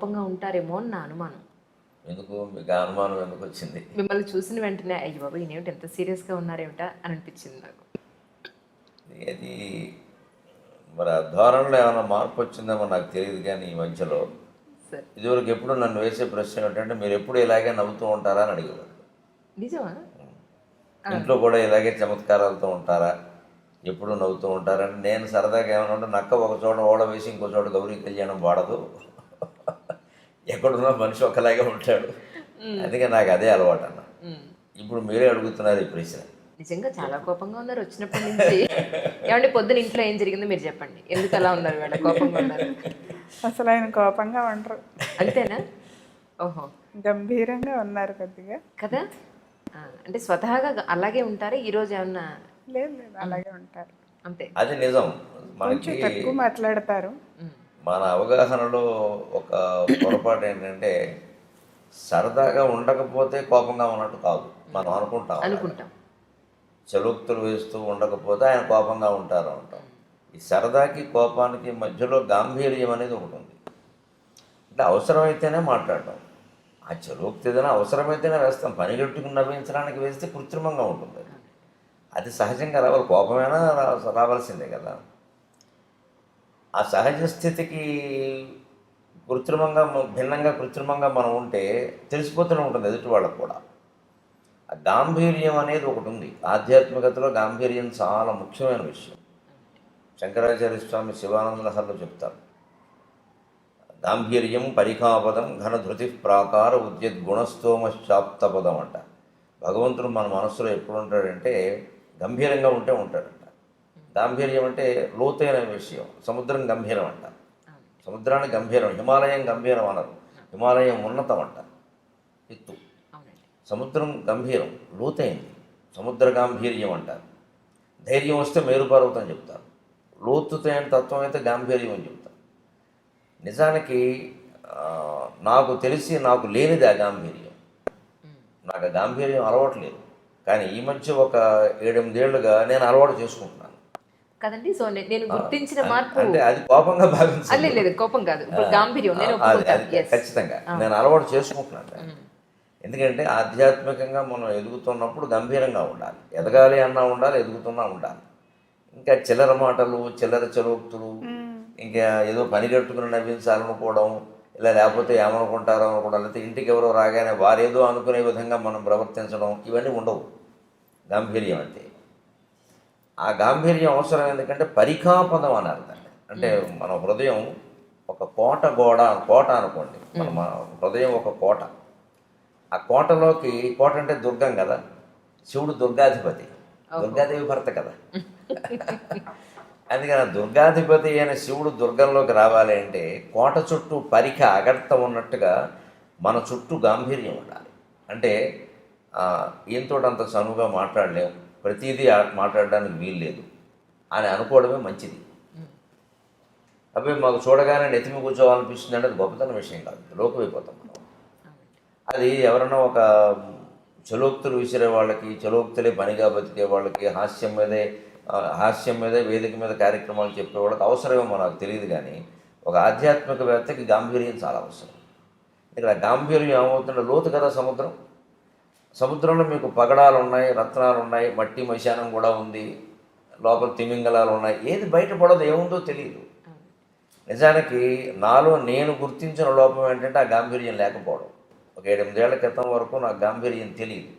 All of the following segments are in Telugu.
కోపంగా ఉంటారేమో అని నా అనుమానం. ఎందుకు మీకు ఆ అనుమానం ఎందుకు వచ్చింది? మిమ్మల్ని చూసిన వెంటనే అయ్య బాబు ఈయనేమిటి ఎంత సీరియస్గా ఉన్నారేమిటా అని అనిపించింది నాకు. అది మరి ఆ ధోరణిలో ఏమైనా మార్పు వచ్చిందేమో నాకు తెలియదు, కానీ ఈ మధ్యలో సరే, ఇదివరకు ఎప్పుడు నన్ను వేసే ప్రశ్న ఏంటంటే మీరు ఎప్పుడు ఇలాగే నవ్వుతూ ఉంటారా అని అడిగేవాడు. నిజమా? ఇంట్లో కూడా ఇలాగే చమత్కారాలతో ఉంటారా, ఎప్పుడు నవ్వుతూ ఉంటారని నేను సరదాగా ఏమైనా ఉంటే నక్క ఒక చోట ఓడ వేసి ఇంకో చోట గౌరీ కళ్యాణం వాడదు, ఎక్కడున్నా మనిషి ఒకలాగే ఉంటాడు, అందుకే నాకు అదే అలవాటు అన్న. ఇప్పుడు మీరే అడుగుతున్నారు ఈ ప్రశ్న. నిజంగా చాలా కోపంగా ఉన్నారు వచ్చినప్పటి నుంచి. ఏమంటే పొద్దున ఇంట్లో ఏం జరిగిందో మీరు చెప్పండి, ఎందుకు అలా ఉన్నారు వేళ కోపంగా ఉన్నారు? అసలు ఆయన కోపంగా ఉండరు, అంతేనా? ఓహో, గంభీరంగా ఉన్నారు కొద్దిగా కదా. అంటే స్వతహాగా అలాగే ఉంటారా? ఈరోజు ఏమన్నా? లేదు లేదు, అలాగే ఉంటారు. అంతే, అది నిజం. కొంచెం మనకి తక్కువ మాట్లాడతారు. మన అవగాహనలో ఒక పొరపాటు ఏంటంటే సరదాగా ఉండకపోతే కోపంగా ఉన్నట్టు కాదు మనం అనుకుంటాం. చలోక్తులు వేస్తూ ఉండకపోతే ఆయన కోపంగా ఉంటారు అంటాం. ఈ సరదాకి కోపానికి మధ్యలో గాంభీర్యం అనేది ఒకటి ఉంది. అంటే అవసరమైతేనే మాట్లాడటం. ఆ చలోక్తి ఏదైనా అవసరమైతేనే వేస్తాం, పనిగట్టుకుని నవ్వించడానికి వేస్తే కృత్రిమంగా ఉంటుంది. అది సహజంగా రావాలి, కోపమైనా రావాల్సిందే కదా. ఆ సహజ స్థితికి కృత్రిమంగా మనం ఉంటే తెలిసిపోతూనే ఉంటుంది ఎదుటి వాళ్ళకు కూడా. ఆ గాంభీర్యం అనేది ఒకటి ఉంది. ఆధ్యాత్మికతలో గాంభీర్యం చాలా ముఖ్యమైన విషయం. శంకరాచార్య స్వామి శివానంద లహరిలో చెప్తారు, గాంభీర్యం పరిఖాపదం ఘనధృతి ప్రాకార ఉద్యద్గుణస్తోమశ్చాప్తపదం అంట. భగవంతుడు మన మనస్సులో ఎప్పుడు ఉంటాడంటే గంభీరంగా ఉంటాడంట. గాంభీర్యం అంటే లోతైన విషయం. సముద్రం గంభీరం అంట, సముద్రాన్ని గంభీరం. హిమాలయం గంభీరం అనరు, హిమాలయం ఉన్నతం అంట, ఎత్తు. సముద్రం గంభీరం, లోతైంది, సముద్ర గాంభీర్యం అంటారు. ధైర్యం వస్తే మేరుపర్వతం చెప్తారు. లోతుతైన తత్వం అయితే గాంభీర్యం అని చెప్తారు. నిజానికి నాకు తెలిసి నాకు లేనిది ఆ గాంభీర్యం. నాకు ఆ గాంభీర్యం అలవాట్లేదు, కానీ ఈ మధ్య ఒక 7-8 ఏళ్ళుగా నేను అలవాటు చేసుకుంటున్నాను కదండి. సో నేను గుర్తించిన మార్పు అంటే అది కోపంగా భావించాలి, లేదు కోపం కాదు, గాంభీర్యం. నేను ఖచ్చితంగా నేను అలవాటు చేసుకుంటున్నాను. ఎందుకంటే ఆధ్యాత్మికంగా మనం ఎదుగుతున్నప్పుడు గంభీరంగా ఉండాలి. ఎదగాలి అన్నా ఉండాలి, ఎదుగుతున్నా ఉండాలి. ఇంకా చిల్లర మాటలు, చిల్లర చలోక్తులు, ఇంకా ఏదో పని కట్టుకుని నవ్వించాలనుకోవడం, ఇలా లేకపోతే ఏమనుకుంటారో అనుకోవడం, లేకపోతే ఇంటికి ఎవరో రాగానే వారేదో అనుకునే విధంగా మనం ప్రవర్తించడం, ఇవన్నీ ఉండవు గాంభీర్యం అంటే. ఆ గాంభీర్యం అవసరం ఎందుకంటే పరిఖాపదం అన్నారు దాన్ని. అంటే మన హృదయం ఒక కోట అనుకోండి, మన హృదయం ఒక కోట. ఆ కోటలోకి, కోట అంటే దుర్గం కదా, శివుడు దుర్గాధిపతి, దుర్గాదేవి భర్త కదా. అందుకని దుర్గాధిపతి అయిన శివుడు దుర్గంలోకి రావాలి అంటే కోట చుట్టూ పరిఖ అగర్త ఉన్నట్టుగా మన చుట్టూ గాంభీర్యం ఉండాలి. అంటే ఈయనతో అంత చనువుగా మాట్లాడలేము, ప్రతిదీ మాట్లాడడానికి వీలు లేదు అని అనుకోవడమే మంచిది. అవి మాకు చూడగానే నెత్తిమి కూర్చోవాలనిపిస్తుంది అంటే అది గొప్పతన విషయం కాదు, లోకమైపోతాం మనం. అది ఎవరైనా ఒక చలోక్తులు విసిరే వాళ్ళకి, చలోక్తులే పనిగా బతికే వాళ్ళకి, హాస్యం మీదే వేదిక మీద కార్యక్రమాలు చెప్పేవాళ్ళకి అవసరమేమో నాకు తెలియదు, కానీ ఒక ఆధ్యాత్మికవేత్తకి గాంభీర్యం చాలా అవసరం. ఇక్కడ గాంభీర్యం ఏమవుతుంటే లోతు కదా సముద్రం. సముద్రంలో మీకు పగడాలు ఉన్నాయి, రత్నాలు ఉన్నాయి, మట్టి మశానం కూడా ఉంది, లోపల తిమింగలాలు ఉన్నాయి. ఏది బయటపడదు, ఏముందో తెలియదు. నిజానికి నాలో నేను గుర్తించిన లోపం ఏంటంటే ఆ గాంభీర్యం లేకపోవడం. ఒక 7-8 ఏళ్ల క్రితం వరకు నాకు గాంభీర్యం తెలియదు.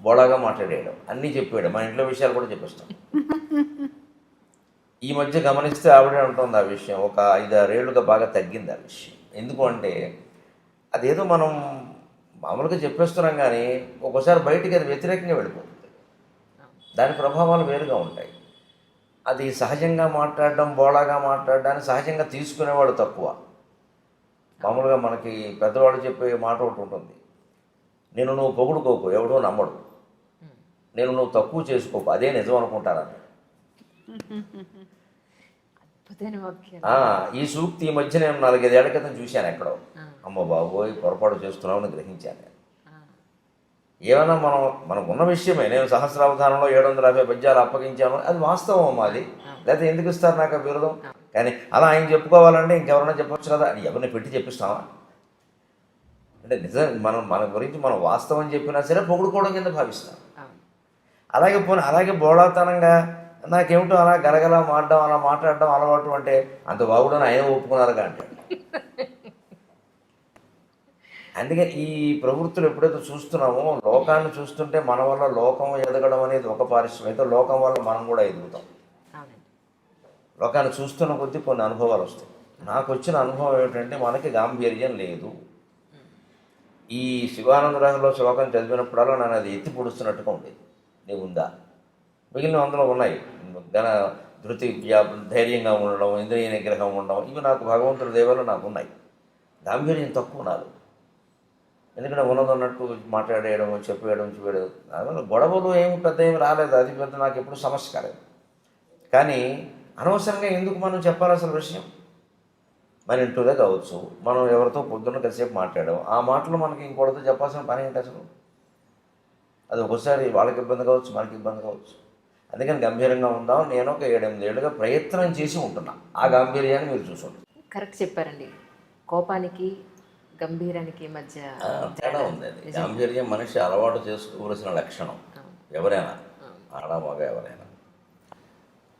బోళాగా మాట్లాడేయడం, అన్నీ చెప్పాడు, మన ఇంట్లో విషయాలు కూడా చెప్పేస్తాం. ఈ మధ్య గమనిస్తే ఆవిడే ఉంటుంది ఆ విషయం. ఒక 5-6 ఏళ్ళుగా బాగా తగ్గింది ఆ విషయం. ఎందుకు అంటే అదేదో మనం మామూలుగా చెప్పేస్తున్నాం, కానీ ఒక్కోసారి బయటికి అది వ్యతిరేకంగా వెళ్ళిపోతుంది. దాని ప్రభావాలు వేరుగా ఉంటాయి. అది సహజంగా మాట్లాడడం, బోళాగా మాట్లాడడాన్ని సహజంగా తీసుకునేవాడు తక్కువ. మామూలుగా మనకి పెద్దవాళ్ళు చెప్పే మాట ఒకటి ఉంటుంది, నేను నువ్వు పొగుడుకోకు ఎవడో నమ్మడు, నేను నువ్వు తక్కువ చేసుకోకు అదే నిజం అనుకుంటారని. ఈ సూక్తి ఈ మధ్య నేను 4-5 ఏళ్ల క్రితం చూశాను ఎక్కడో. అమ్మ బాబోయ్ పొరపాటు చేస్తున్నామని గ్రహించాను నేను. ఏమైనా మనకు ఉన్న విషయమే. నేను సహస్రావధానంలో 750 పద్యాలు అప్పగించాను, అది వాస్తవం మాది, లేకపోతే ఎందుకు ఇస్తారు నాకు ఆ బిరుదం? కానీ అలా ఆయన చెప్పుకోవాలంటే ఇంకెవరైనా చెప్పొచ్చు కదా అని ఎవరిని పెట్టి చెప్పిస్తామా? అంటే నిజం మన గురించి మనం వాస్తవం చెప్పినా సరే పొగుడుకోవడం కింద భావిస్తాం. అలాగే బోళాతనంగా నాకేమిటో అలా గలగలా మాడడం అలా మాట్లాడడం అలవాటు అంటే అంత బాగుడని ఆయన ఒప్పుకున్నారుగా అంటాడు. అందుకే ఈ ప్రవృత్తులు ఎప్పుడైతే చూస్తున్నామో లోకాన్ని చూస్తుంటే మన వల్ల లోకం ఎదగడం అనేది ఒక పారిశ్రమ అయితే లోకం వల్ల మనం కూడా ఎదుగుతాం. లోకాన్ని చూస్తున్న కొద్దీ కొన్ని అనుభవాలు వస్తాయి. నాకు వచ్చిన అనుభవం ఏమిటంటే మనకి గాంభీర్యం లేదు. ఈ శివానందరాజులో శ్లోకం చదివినప్పుడల్లా నన్ను అది ఎత్తి పొడుస్తున్నట్టుగా ఉండేది. నీవు ఉందా? మిగిలిన అందులో ఉన్నాయి. ధృతి ధైర్యంగా ఉండడం, ఇంద్రియ నిగ్రహం ఉండడం, ఇవి నాకు భగవంతుడి దేవలో నాకు ఉన్నాయి. గాంభీర్యం తక్కువ నాదు. ఎందుకంటే ఉన్నదన్నట్టు మాట్లాడేయడం, చెప్పేయడం దానివల్ల గొడవలు ఏమి పెద్ద ఏమి రాలేదు. అది పెద్ద నాకు ఎప్పుడు సమస్య కాలేదు. కానీ అనవసరంగా ఎందుకు మనం చెప్పాలి అసలు విషయం? మన ఇంట్లోదే కావచ్చు, మనం ఎవరితో పొద్దున్న కాసేపు మాట్లాడాం, ఆ మాటలు మనకి ఇంకోటితో చెప్పాల్సిన పని ఏంటి అసలు? అది ఒకసారి వాళ్ళకి ఇబ్బంది కావచ్చు, మనకి ఇబ్బంది కావచ్చు. అందుకని గంభీరంగా ఉందాం. నేను ఒక 7-8 ఏళ్ళుగా ప్రయత్నం చేసి ఉంటున్నా. ఆ గాంభీర్యాన్ని మీరు చూసుకోండి. కరెక్ట్ చెప్పారండి. కోపానికి గంభీరానికి మధ్య తేడా ఉంది. అది గాంభీర్యం మనిషి అలవాటు చేసుకోవలసిన లక్షణం. ఎవరైనా ఆడ మగ ఎవరైనా.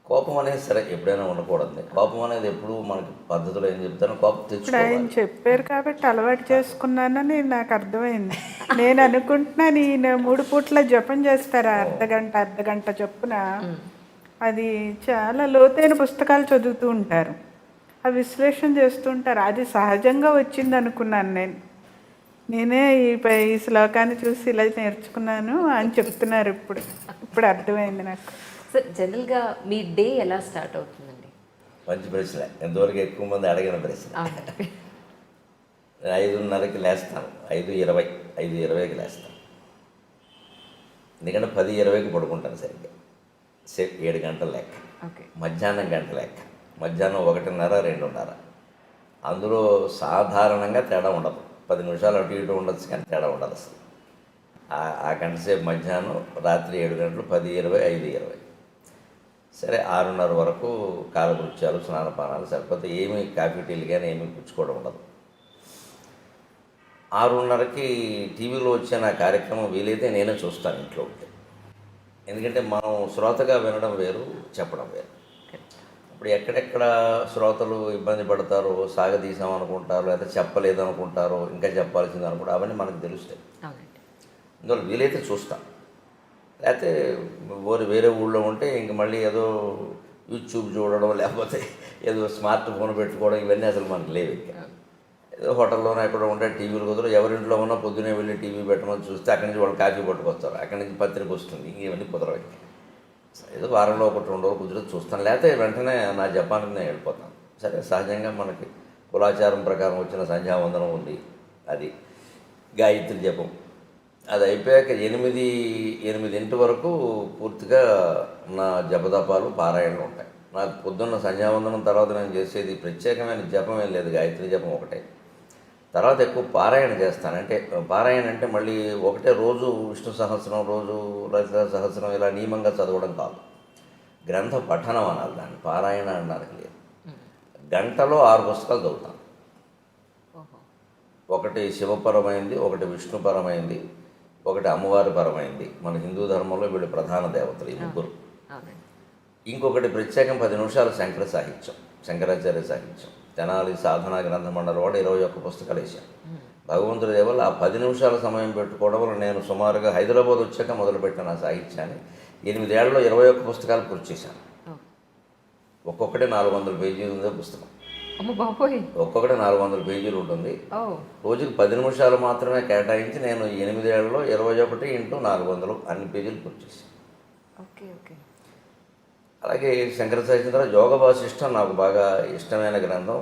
కోపం అనేది సరే ఎప్పుడైనా ఉండకూడదు. కోపం అనేది ఎప్పుడు మనకి పద్ధతిలో ఏం చెప్తానో కోపం తెచ్చుకోవాలి. ఆయన చెప్పారు కాబట్టి అలవాటు చేసుకున్నానని నాకు అర్థమైంది. నేను అనుకుంటున్నాను ఈయన 3 పూట్ల జపం చేస్తారా అర్ధగంట చొప్పున. అది చాలా లోతైన పుస్తకాలు చదువుతూ ఉంటారు, ఆ విశ్లేషణ చేస్తూ ఉంటారు. అది సహజంగా వచ్చింది అనుకున్నాను నేనే ఈ శ్లోకాన్ని చూసి ఇలా నేర్చుకున్నాను అని చెప్తున్నారు. ఇప్పుడు అర్థమైంది నాకు. సార్, జనరల్గా మీ డే ఎలా స్టార్ట్ అవుతుందండి? మంచి ప్రశ్న. ఎంతవరకు ఎక్కువ మంది అడిగిన ప్రశ్న. 5:30కి లేస్తాను. 5:20కి లేస్తాను. ఎందుకంటే 10:20కి పడుకుంటాను సరిగ్గా. 7 గంటల లెక్క. మధ్యాహ్నం గంట లెక్క. మధ్యాహ్నం 1:30, 2:30. అందులో సాధారణంగా తేడా ఉండదు. 10 నిమిషాలు అటు ఇటు ఉండొచ్చు కానీ తేడా ఉండదు అసలు. ఆ గంట సేపు మధ్యాహ్నం, రాత్రి 7 గంటలు, 10:20, 5:20. సరే 6:30 వరకు కాలకృత్యాలు, స్నానపానాలు సరిపోతే ఏమీ కాఫీ టీలు కానీ ఏమీ పుచ్చుకోవడం ఉండదు. 6:30కి టీవీలో వచ్చే నా కార్యక్రమం వీలైతే నేనే చూస్తాను ఇంట్లో ఉంటే. ఎందుకంటే మనం శ్రోతగా వినడం వేరు, చెప్పడం వేరు. ఇప్పుడు ఎక్కడెక్కడ శ్రోతలు ఇబ్బంది పడతారో, సాగదీసామనుకుంటారో, లేదా చెప్పలేదు అనుకుంటారో, ఇంకా చెప్పాల్సింది అనుకుంటారో, అవన్నీ మనకు తెలుస్తాయి. అందువల్ల వీలైతే చూస్తాం. లేకపోతే వేరే ఊళ్ళో ఉంటే ఇంక మళ్ళీ ఏదో యూట్యూబ్ చూడడం, లేకపోతే ఏదో స్మార్ట్ ఫోన్ పెట్టుకోవడం, ఇవన్నీ అసలు మనకు లేవు. ఇంకా ఏదో హోటల్లోనే ఎక్కడ ఉంటే టీవీలు కుదరదు. ఎవరింట్లో ఉన్నా పొద్దునే వెళ్ళి టీవీ పెట్టమని చూస్తే అక్కడి నుంచి వాళ్ళు కాఫీ పట్టుకొస్తారు, అక్కడి నుంచి పత్రిక వస్తుంది. ఇవన్నీ కుదరవు. ఏదో వారంలో 1-2 రోజులు కుదిరితే చూస్తాను. లేకపోతే వెంటనే నా జపానికి నేను వెళ్ళిపోతాను. సరే, సహజంగా మనకి కులాచారం ప్రకారం వచ్చిన సంధ్యావందనం ఉంది, అది గాయత్రి జపం. అది అయిపోయాక 8 వరకు పూర్తిగా నా జపదపాలు, పారాయణలు ఉంటాయి. నాకు పొద్దున్న సంధ్యావందనం తర్వాత నేను చేసేది ప్రత్యేకమైన జపం ఏం లేదు, గాయత్రి జపం ఒకటే. తర్వాత ఎక్కువ పారాయణ చేస్తాను. అంటే పారాయణ అంటే మళ్ళీ ఒకటే రోజు విష్ణు సహస్రం, రోజు లలిత సహస్రం ఇలా నియమంగా చదవడం కాదు. గ్రంథ పఠనం అనాలి దాన్ని, పారాయణ అనడానికి లేదు. గంటలో 6 పుస్తకాలు చదువుతాను. ఒకటి శివపరమైంది, ఒకటి విష్ణుపరమైంది, ఒకటి అమ్మవారి పరమైంది. మన హిందూ ధర్మంలో వీళ్ళు ప్రధాన దేవతలు ఈ 3. ఇంకొకటి ప్రత్యేకం 10 నిమిషాలు శంకర సాహిత్యం, శంకరాచార్య సాహిత్యం. తెనాలి సాధనా గ్రంథ మండలి వాడు 21 పుస్తకాలు వేశాను. భగవంతుడి దేవల్ల ఆ 10 నిమిషాల సమయం పెట్టుకోవడం వల్ల నేను సుమారుగా హైదరాబాద్ వచ్చాక మొదలుపెట్టిన ఆ సాహిత్యాన్ని 8 ఏళ్లలో 21 పుస్తకాలు పూర్తి చేశాను. ఒక్కొక్కటి 400 పేజీలు ఉందే పుస్తకం. ఒక్కొక్కటి 400 పేజీలు ఉంటుంది. రోజుకి 10 నిమిషాలు మాత్రమే కేటాయించి నేను 8 ఏళ్లలో 21 × 400 అన్ని పేజీలు పూర్తి చేశాను. అలాగే శంకర సాహిత్యం యోగ వాసిష్టం నాకు బాగా ఇష్టమైన గ్రంథం.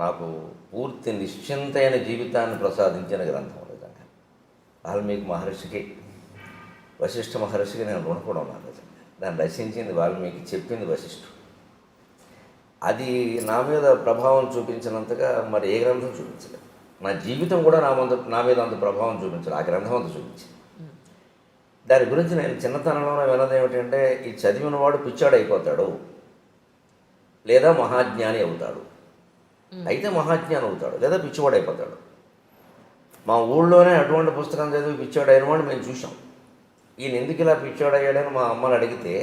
నాకు పూర్తి నిశ్చింతైన జీవితాన్ని ప్రసాదించిన గ్రంథం. నిజంగా వాల్మీకి మహర్షికి, వశిష్ఠ మహర్షికి నేను రుణపడి ఉన్నాను. నిజంగా దాన్ని రచించింది వాల్మీకి, చెప్పింది వశిష్ఠుడు. అది నా మీద ప్రభావం చూపించినంతగా మరి ఏ గ్రంథం చూపించలేదు. నా జీవితం కూడా నా మీద అంత ప్రభావం చూపించలేదు. ఆ గ్రంథం అంత చూపించింది. దాని గురించి నేను చిన్నతనంలోనే విన్నది ఏమిటంటే, ఈ చదివినవాడు పిచ్చాడు అయిపోతాడు, లేదా మహాజ్ఞాని అవుతాడు. అయితే మహాజ్ఞాని అవుతాడు, లేదా పిచ్చివాడు అయిపోతాడు. మా ఊళ్ళోనే అటువంటి పుస్తకం చదివి పిచ్చివాడు అయిన వాడు మేము చూసాం. ఈయన ఎందుకు ఇలా పిచ్చివాడు అయ్యాడని మా అమ్మని అడిగితే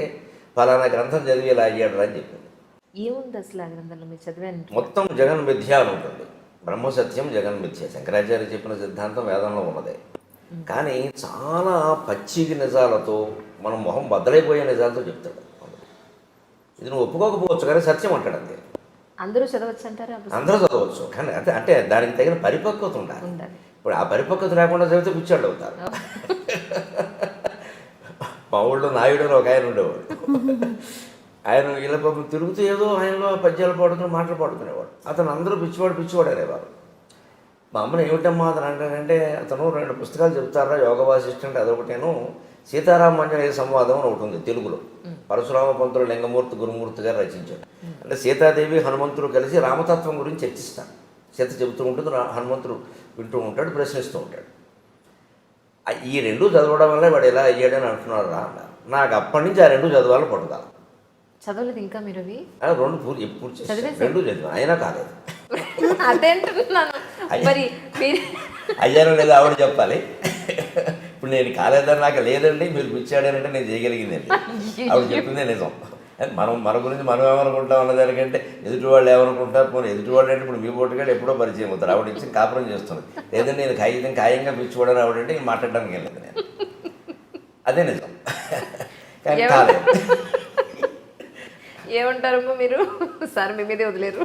ఫలానా గ్రంథం చదివి ఇలా అయ్యాడు అని చెప్పింది. ఏముంది అసలు ఆ గ్రంథంలో మీరు చదివాను? మొత్తం జగన్ మిథ్య అని ఉంటుంది. బ్రహ్మసత్యం జగన్ మిథ్య శంకరాచార్య చెప్పిన సిద్ధాంతం వేదంలో ఉన్నదే. కానీ చాలా పచ్చికి నిజాలతో మనం మొహం బద్దలైపోయే నిజాలతో చెప్తాడు. ఇది నువ్వు ఒప్పుకోకపోవచ్చు కానీ సత్యం అంటాడు అంతే. అందరూ చదవచ్చు అంటారా? అందరూ చదవచ్చు కానీ అంటే దానికి తగిన పరిపక్వత ఉండాలి. ఇప్పుడు ఆ పరిపక్వత లేకుండా చదివితే పిచ్చాడు అవుతారు. మా ఊళ్ళో నాయుడు అని ఒక ఆయన ఉండేవాడు. ఆయన ఇలా పాపం తిరుగుతూ ఏదో ఆయనలో పద్యాలు పాడుకుని మాటలు పాడుకునేవాడు. అతను అందరూ పిచ్చివాడు అనేవారు. మా అమ్మని ఏమిటమ్మా అతను అంటాడంటే, అతను 2 పుస్తకాలు చెబుతారా, యోగ వాసిష్ఠ అంటే అదొకటేను, సీతారామాంజనేయ సంవాదం అని ఒకటి ఉంది తెలుగులో. పరశురామ పంతులు లింగమూర్తి గురుమూర్తి గారు రచించాడు. అంటే సీతాదేవి హనుమంతుడు కలిసి రామతత్వం గురించి చర్చిస్తారు. సీత చెబుతూ ఉంటుంది, హనుమంతుడు వింటూ ఉంటాడు, ప్రశ్నిస్తూ ఉంటాడు. ఈ 2 చదవడం వల్ల వాడు ఎలా అయ్యాడని అంటున్నాడు రా అన్నారు. నాకు అప్పటి నుంచి ఆ 2 చదవాలని పట్టుదల. చదవలేదు ఇంకా మీరు అవి? 2 పూర్తి చేసి 2 చదివాను, అయినా కాలేదు. అదేంటున్నాను మరి. అయ్యానో లేదా ఆవిడ చెప్పాలి. ఇప్పుడు నేను కాలేదని నాకు లేదండి, మీరు పిచ్చాడనంటే నేను చేయగలిగిందండి. ఆవిడ చెప్పిందే నిజం. మన గురించి మనం ఏమనుకుంటాం అన్నదానికంటే ఎదుటి వాళ్ళు ఏమనుకుంటారు. పోనీ ఎదుటి వాళ్ళు అంటే ఇప్పుడు మీ పోటుగాడు ఎప్పుడో పరిచయం అవుతారు. ఆవిడ ఇచ్చి కాపురం చేస్తుంది. లేదంటే నేను ఖాయంగా పిచ్చిపోవడానికి ఆవిడంటే మాట్లాడడానికి వెళ్ళలేదు నేను. అదే నిజం. కానీ కాలేదు. ఏమంటారమ్మా మీరు? సార్ మీ మీదే వదిలేరు.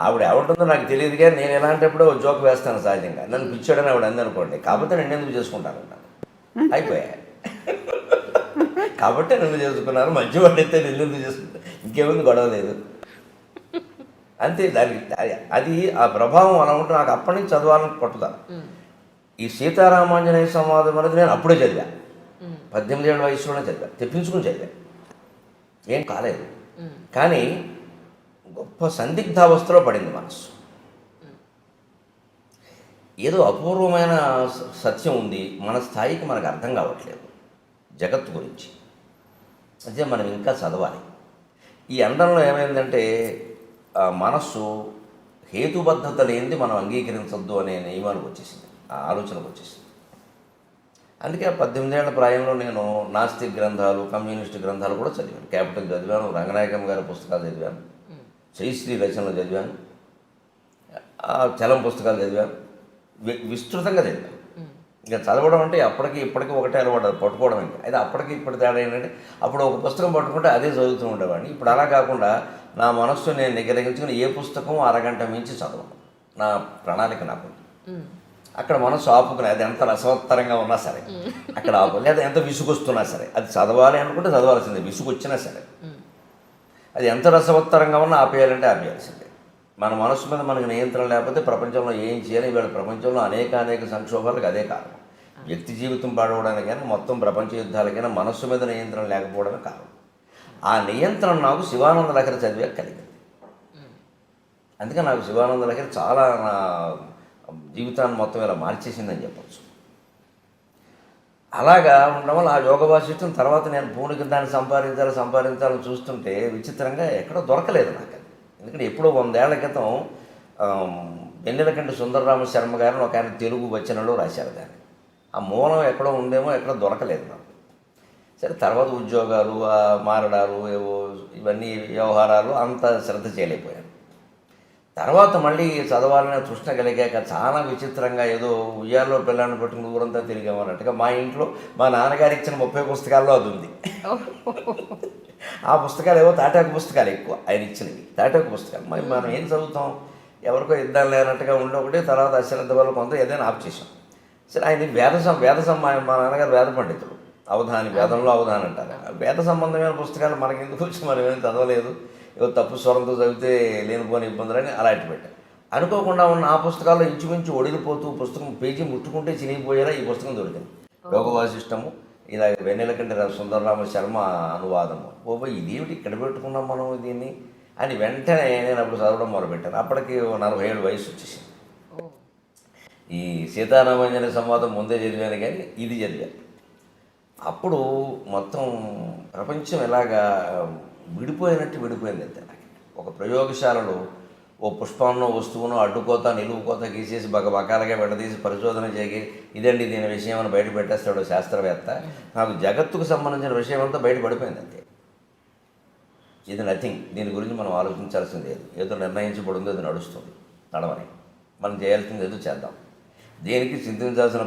ఆవిడ ఏమంటుందో నాకు తెలియదు కానీ నేను ఎలాంటప్పుడు జోక్ వేస్తాను సహజంగా. నన్ను పిచ్చాడని ఆవిడ అంది అనుకోండి, కాకపోతే నేను ఎందుకు చేసుకుంటాను అయిపోయా. కాబట్టి నన్ను చేసుకున్నాను, మంచివాడు అయితే నేను ఎందుకు చేసుకుంటాను, ఇంకేముంది, గొడవ లేదు అంతే. దానికి అది ఆ ప్రభావం అలా ఉంటే నాకు అప్పటి నుంచి చదవాలని పట్టుదల. ఈ సీతారామాంజనేయ సంవాదం అనేది నేను అప్పుడే చదివా, 18 ఏళ్ళ వయసులోనే చదివా, తెప్పించుకుని చదివా, ఏం కాలేదు. కానీ గొప్ప సందిగ్ధావస్థలో పడింది మనసు. ఏదో అపూర్వమైన సత్యం ఉంది, మన స్థాయికి మనకు అర్థం కావట్లేదు జగత్తు గురించి. అదే మనం ఇంకా చదవాలి. ఈ అండంలో ఏమైందంటే మనస్సు హేతుబద్ధత లేనిది మనం అంగీకరించొద్దు అనే నియమానికి వచ్చేసింది, ఆ ఆలోచనకు వచ్చేసింది. అందుకే 18 ఏళ్ల ప్రాయంలో నేను నాస్తిక్ గ్రంథాలు, కమ్యూనిస్ట్ గ్రంథాలు కూడా చదివాను. క్యాపిటల్ చదివాను, రంగనాయకం గారి పుస్తకాలు చదివాను, శ్రీశ్రీ రచనలు చదివాను, చలం పుస్తకాలు చదివాను, విస్తృతంగా చదివాను. ఇంకా చదవడం అంటే అప్పటికి ఇప్పటికీ ఒకటే అలవాటు, పట్టుకోవడం. ఇంకా అయితే అప్పటికి ఇప్పటి తేడా ఏంటంటే అప్పుడు ఒక పుస్తకం పట్టుకుంటే అదే చదువుతూ ఉండేవాడిని. ఇప్పుడు అలా కాకుండా నా మనస్సు నేను నిగ్రహించుకుని ఏ పుస్తకం అరగంట మించి చదవను, నా ప్రణాళిక నాకు. అక్కడ మనసు ఆపుకుని, అది ఎంత రసవత్తరంగా ఉన్నా సరే అక్కడ ఆపు, లేదా ఎంత విసుగొస్తున్నా సరే అది చదవాలి అనుకుంటే చదవాల్సిందే, విసుగు వచ్చినా సరే. అది ఎంత రసవత్తరంగా ఉన్నా ఆపేయాలంటే ఆపేయాల్సిందే. మన మనసు మీద మనకు నియంత్రణ లేకపోతే ప్రపంచంలో ఏం చేయాలి? ఇవాళ ప్రపంచంలో అనేక సంక్షోభాలకు అదే కారణం. వ్యక్తి జీవితం పాడవడానికైనా, మొత్తం ప్రపంచ యుద్ధాలకైనా మనస్సు మీద నియంత్రణ లేకపోవడమే కారణం. ఆ నియంత్రణ నాకు శివానంద లహరి చదివే కలిగింది. అందుకే నాకు శివానంద లహరి చాలా నా జీవితాన్ని మొత్తం ఇలా మార్చేసిందని చెప్పచ్చు. అలాగా ఉండడం వల్ల ఆ యోగ వాసిష్టం తర్వాత నేను పూనికి దాన్ని సంపాదించాలని చూస్తుంటే విచిత్రంగా ఎక్కడో దొరకలేదు నాకు అది. ఎందుకంటే ఎప్పుడో 100 ఏళ్ల క్రితం వెన్నెలకంటి సుందరరామ శర్మ గారిని ఒక ఆయన తెలుగు వచనంలో రాశారు దాన్ని. ఆ మూలం ఎక్కడో ఉందేమో, ఎక్కడో దొరకలేదు నాకు. సరే తర్వాత ఉద్యోగాలు, మారడాలు, ఏవో ఇవన్నీ వ్యవహారాలు అంత శ్రద్ధ చేయలేకపోయాను. తర్వాత మళ్ళీ చదవాలనే తృష్ణ కలిగాక చాలా విచిత్రంగా ఏదో ఉయ్యాల్లో పిల్లాన్ని పట్టుకుని ఊరంతా తిరిగామన్నట్టుగా మా ఇంట్లో మా నాన్నగారు ఇచ్చిన 30 పుస్తకాల్లో అది ఉంది. ఆ పుస్తకాలు ఏవో తాటాకు పుస్తకాలు ఎక్కువ ఆయన ఇచ్చినవి, తాటాకు పుస్తకాలు. మరి మనం ఏం చదువుతాం, ఎవరికో ఇద్దాం లేనట్టుగా ఉండే ఒకటి. తర్వాత అశ్రద్ధ వల్ల కొంత ఏదైనా ఆఫ్ చేసాం. సరే ఆయన వేదసం మా నాన్నగారు వేద పండితుడు, అవధాని, వేదంలో అవధాని అంటారు. వేద సంబంధమైన పుస్తకాలు మనకి ఎందుకు వచ్చి మనం ఏం చదవలేదు, ఏదో తప్పు స్వరంతో చదివితే లేనిపోని ఇబ్బందులని అలా అట్టి పెట్టారు. అనుకోకుండా ఉన్న ఆ పుస్తకాల్లో ఇంచుమించు ఒడిలిపోతూ పుస్తకం పేజీ ముట్టుకుంటే చినిగిపోయేలా ఈ పుస్తకం దొరికింది. యోగ వాసిష్టము, ఇలా వెన్నెలకంటి సుందరరామ శర్మ అనువాదము. ఇదేమిటి ఇక్కడ పెట్టుకున్నాం మనం దీన్ని అని వెంటనే నేను అప్పుడు చదవడం మొదలుపెట్టాను. అప్పటికి 40 ఏళ్ళ వయసు వచ్చేసింది. ఈ సీతారామాంజనేయ సంవాదం ముందే చదివాను కానీ ఇది చదివాను. అప్పుడు మొత్తం ప్రపంచం ఎలాగా విడిపోయినట్టు విడిపోయింది అంతే. నాకు ఒక ప్రయోగశాలలో ఓ పుష్పంలో వస్తువును అడ్డుకోత నిలువుకోత గీసేసి బకబకాలుగా విడదీసి పరిశోధన చేసి ఇదండి దీని విషయం అని బయట పెట్టేస్తాడు శాస్త్రవేత్త. నాకు జగత్తుకు సంబంధించిన విషయం అంతా బయట పడిపోయింది అంతే. ఇది నథింగ్. దీని గురించి మనం ఆలోచించాల్సింది లేదు. ఏదో నిర్ణయించబడిందో అది నడుస్తుంది, నడవని. మనం చేయాల్సింది ఏదో చేద్దాం. దేనికి చింతించాల్సిన